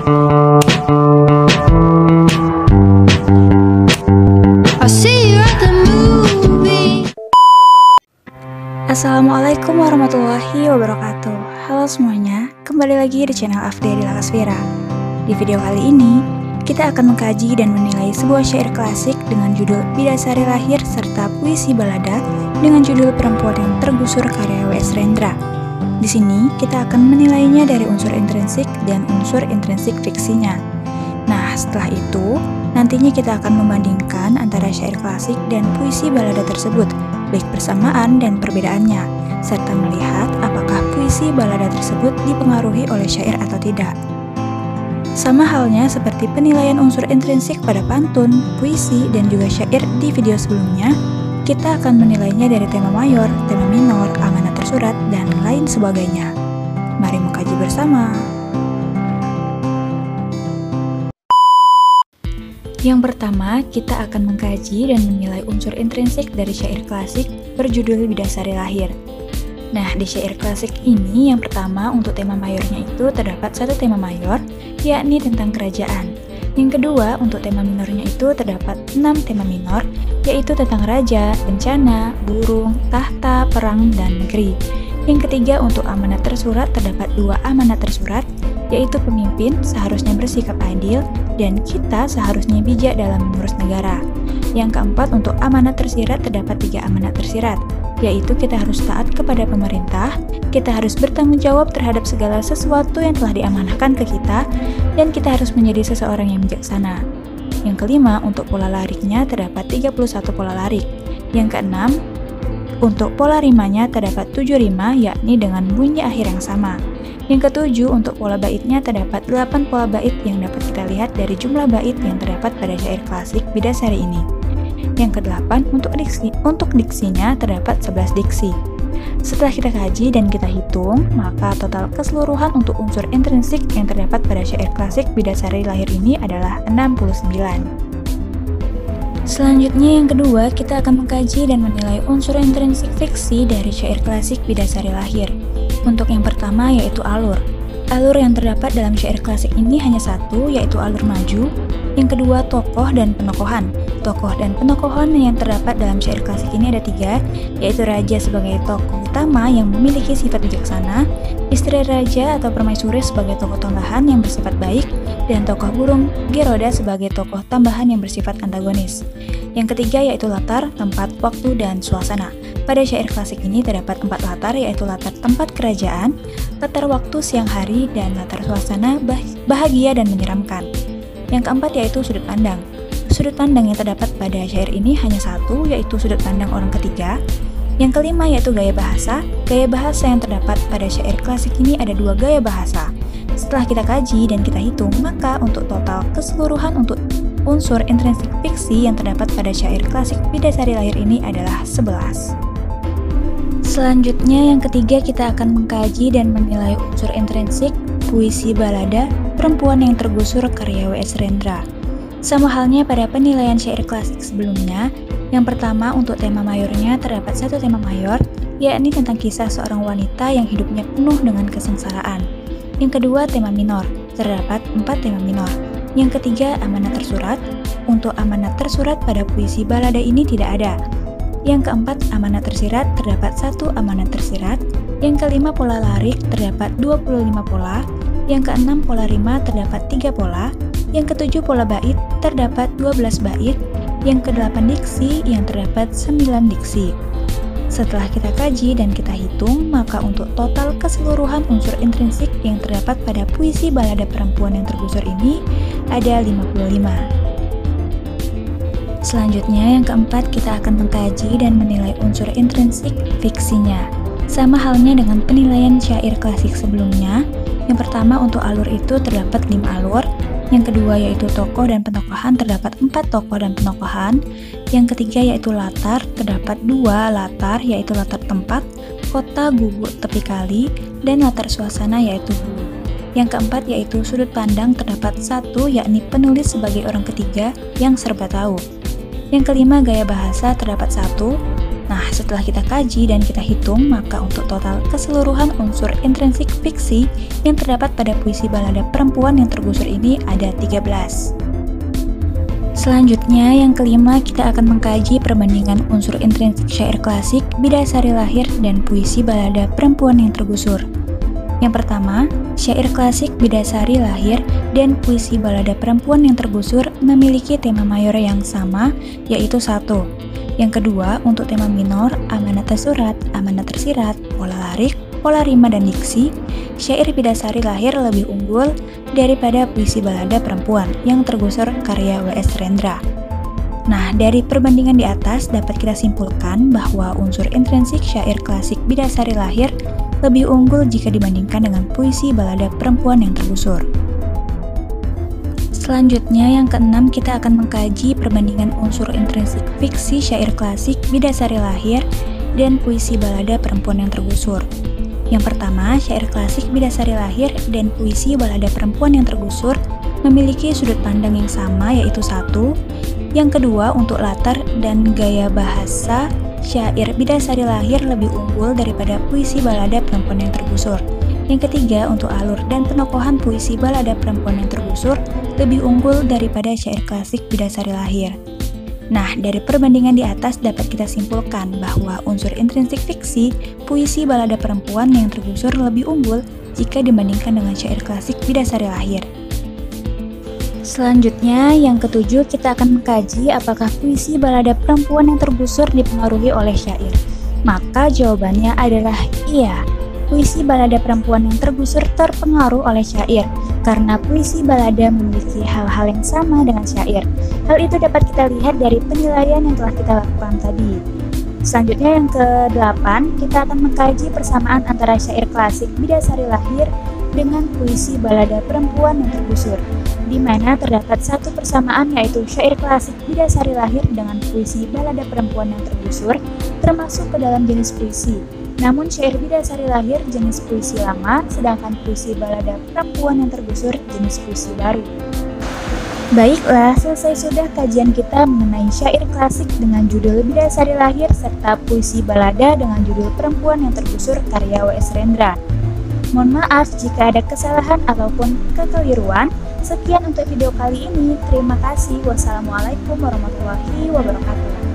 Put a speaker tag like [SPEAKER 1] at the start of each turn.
[SPEAKER 1] Assalamualaikum warahmatullahi wabarakatuh. Halo semuanya, kembali lagi di channel Afde di Lakasvira. Di video kali ini, kita akan mengkaji dan menilai sebuah syair klasik dengan judul Bidasari Lahir serta puisi balada dengan judul Perempuan yang Tergusur karya W.S. Rendra. Di sini, kita akan menilainya dari unsur intrinsik dan unsur intrinsik fiksinya. Nah, setelah itu, nantinya kita akan membandingkan antara syair klasik dan puisi balada tersebut, baik persamaan dan perbedaannya, serta melihat apakah puisi balada tersebut dipengaruhi oleh syair atau tidak. Sama halnya seperti penilaian unsur intrinsik pada pantun, puisi, dan juga syair di video sebelumnya, kita akan menilainya dari tema mayor, tema minor, amanat tersurat, dan lain sebagainya. Mari mengkaji bersama. Yang pertama, kita akan mengkaji dan menilai unsur intrinsik dari syair klasik berjudul Bidasari Lahir. Nah, di syair klasik ini yang pertama untuk tema mayornya itu terdapat satu tema mayor, yakni tentang kerajaan. Yang kedua untuk tema minornya itu terdapat 6 tema minor, yaitu tentang raja, bencana, burung, tahta, perang, dan negeri. Yang ketiga untuk amanat tersurat terdapat 2 amanat tersurat, yaitu pemimpin seharusnya bersikap adil dan kita seharusnya bijak dalam mengurus negara. Yang keempat untuk amanat tersirat terdapat 3 amanat tersirat, yaitu kita harus taat kepada pemerintah, kita harus bertanggung jawab terhadap segala sesuatu yang telah diamanahkan ke kita, dan kita harus menjadi seseorang yang bijaksana. Yang kelima untuk pola lariknya terdapat 31 pola larik. Yang keenam untuk pola rimanya terdapat 7 rima, yakni dengan bunyi akhir yang sama. Yang ketujuh untuk pola baitnya terdapat 8 pola bait yang dapat kita lihat dari jumlah bait yang terdapat pada syair klasik Bidasari ini. Yang kedelapan untuk diksinya terdapat 11 diksi. Setelah kita kaji dan kita hitung, maka total keseluruhan untuk unsur intrinsik yang terdapat pada syair klasik Bidasari Lahir ini adalah 69. Selanjutnya yang kedua, kita akan mengkaji dan menilai unsur intrinsik fiksi dari syair klasik Bidasari Lahir. Untuk yang pertama yaitu alur. Alur yang terdapat dalam syair klasik ini hanya satu, yaitu alur maju. Yang kedua tokoh dan penokohan. Tokoh dan penokohan yang terdapat dalam syair klasik ini ada 3, yaitu raja sebagai tokoh utama yang memiliki sifat bijaksana, istri raja atau permaisuri sebagai tokoh tambahan yang bersifat baik, dan tokoh burung Geroda sebagai tokoh tambahan yang bersifat antagonis. Yang ketiga yaitu latar, tempat, waktu, dan suasana. Pada syair klasik ini terdapat 4 latar, yaitu latar tempat kerajaan, latar waktu siang hari, dan latar suasana bahagia dan menyeramkan. Yang keempat yaitu sudut pandang. Sudut pandang yang terdapat pada syair ini hanya satu, yaitu sudut pandang orang ketiga. Yang kelima yaitu gaya bahasa. Gaya bahasa yang terdapat pada syair klasik ini ada 2 gaya bahasa. Setelah kita kaji dan kita hitung, maka untuk total keseluruhan untuk unsur intrinsik fiksi yang terdapat pada syair klasik Bidasari Lahir ini adalah 11. Selanjutnya yang ketiga kita akan mengkaji dan menilai unsur intrinsik puisi balada Perempuan yang Tergusur karya W.S. Rendra. Sama halnya pada penilaian syair klasik sebelumnya, yang pertama untuk tema mayornya terdapat 1 tema mayor, yakni tentang kisah seorang wanita yang hidupnya penuh dengan kesengsaraan. Yang kedua tema minor, terdapat 4 tema minor. Yang ketiga amanat tersurat. Untuk amanat tersurat pada puisi balada ini tidak ada. Yang keempat amanat tersirat, terdapat 1 amanat tersirat. Yang kelima pola larik, terdapat 25 pola. Yang keenam pola rima, terdapat 3 pola. Yang ketujuh pola bait, terdapat 12 bait. Yang kedelapan diksi, yang terdapat 9 diksi. Setelah kita kaji dan kita hitung, maka untuk total keseluruhan unsur intrinsik yang terdapat pada puisi balada Perempuan yang Tergusur ini ada 55. Selanjutnya yang keempat kita akan mengkaji dan menilai unsur intrinsik fiksinya. Sama halnya dengan penilaian syair klasik sebelumnya. Yang pertama untuk alur itu terdapat 5 alur. Yang kedua yaitu tokoh dan penokohan terdapat 4 tokoh dan penokohan. Yang ketiga yaitu latar, terdapat 2 latar, yaitu latar tempat, kota, gubuk, tepi kali, dan latar suasana yaitu hulu. Yang keempat yaitu sudut pandang, terdapat 1, yakni penulis sebagai orang ketiga yang serba tahu. Yang kelima gaya bahasa, terdapat 1. Nah, setelah kita kaji dan kita hitung, maka untuk total keseluruhan unsur intrinsik fiksi yang terdapat pada puisi balada perempuan yang tergusur ini ada 13. Selanjutnya, yang kelima, kita akan mengkaji perbandingan unsur intrinsik syair klasik, Bidasari Lahir, dan puisi balada perempuan yang tergusur. Yang pertama, syair klasik Bidasari Lahir dan puisi balada perempuan yang tergusur memiliki tema mayor yang sama, yaitu 1. Yang kedua, untuk tema minor, amanat tersurat, amanat tersirat, pola larik, pola rima dan diksi, syair Bidasari Lahir lebih unggul daripada puisi balada perempuan yang tergusur karya W.S. Rendra. Nah, dari perbandingan di atas dapat kita simpulkan bahwa unsur intrinsik syair klasik Bidasari Lahir lebih unggul jika dibandingkan dengan puisi balada perempuan yang tergusur. Selanjutnya, yang keenam, kita akan mengkaji perbandingan unsur intrinsik fiksi syair klasik Bidasari Lahir dan puisi balada perempuan yang tergusur. Yang pertama, syair klasik Bidasari Lahir dan puisi balada perempuan yang tergusur memiliki sudut pandang yang sama, yaitu 1. Yang kedua, untuk latar dan gaya bahasa, syair Bidasari Lahir lebih unggul daripada puisi balada perempuan yang tergusur. Yang ketiga, untuk alur dan penokohan puisi balada perempuan yang tergusur lebih unggul daripada syair klasik Bidasari Lahir. Nah, dari perbandingan di atas dapat kita simpulkan bahwa unsur intrinsik fiksi puisi balada perempuan yang tergusur lebih unggul jika dibandingkan dengan syair klasik Bidasari Lahir. Selanjutnya, yang ketujuh, kita akan mengkaji apakah puisi balada perempuan yang tergusur dipengaruhi oleh syair. Maka jawabannya adalah iya. Puisi balada perempuan yang tergusur terpengaruh oleh syair, karena puisi balada memiliki hal-hal yang sama dengan syair. Hal itu dapat kita lihat dari penilaian yang telah kita lakukan tadi. Selanjutnya, yang ke-8, kita akan mengkaji persamaan antara syair klasik Bidasari Lahir dengan puisi balada perempuan yang tergusur, di mana terdapat satu persamaan, yaitu syair klasik Bidasari Lahir dengan puisi balada perempuan yang tergusur termasuk ke dalam jenis puisi. Namun syair Bidasari Lahir jenis puisi lama, sedangkan puisi balada perempuan yang tergusur jenis puisi baru. Baiklah, selesai sudah kajian kita mengenai syair klasik dengan judul Bidasari Lahir serta puisi balada dengan judul Perempuan yang Tergusur karya W.S. Rendra. Mohon maaf jika ada kesalahan ataupun kekeliruan. Sekian untuk video kali ini. Terima kasih. Wassalamualaikum warahmatullahi wabarakatuh.